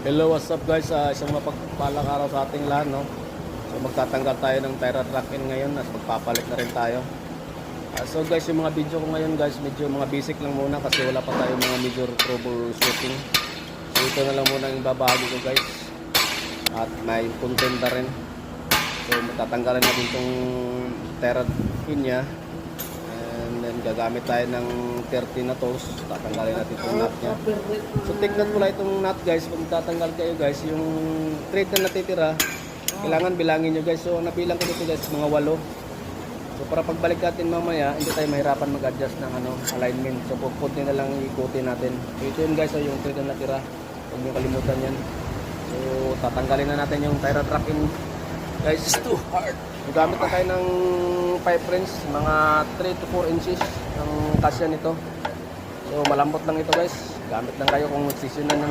Hello, what's up guys? Isang mapagpalang araw sa ating lahat, no? So magtatanggal tayo ng tire track in ngayon at magpapalit na rin tayo. So guys, yung mga video ko ngayon guys, medyo mga basic lang muna kasi wala pa tayo mga major troubleshooting. So ito na lang muna yung babahagi ko guys. At may content na rin. So matatanggalan natin itong tire pin niya. And then gagamit tayo ng 30 na toes. Tatanggalin natin itong nut niya. So tignan mo lang itong nut guys. Pag tatanggal kayo guys, yung thread na natitira, kailangan bilangin nyo guys. So nabilang ko dito guys, mga 8. So para pagbalik natin mamaya, hindi tayo mahirapan mag-adjust ng alignment. So pupunti na lang ikutin natin. So ito yun guys, yung thread na natira. Huwag nyo kalimutan yan. So tatanggalin na natin yung tire track in guys. It's too hard. Gamit na tayo ng pipe wrench, mga 3 to 4 inches ang kasya nito. So malambot lang ito guys. Gamit lang kayo kung nagsisyon na ng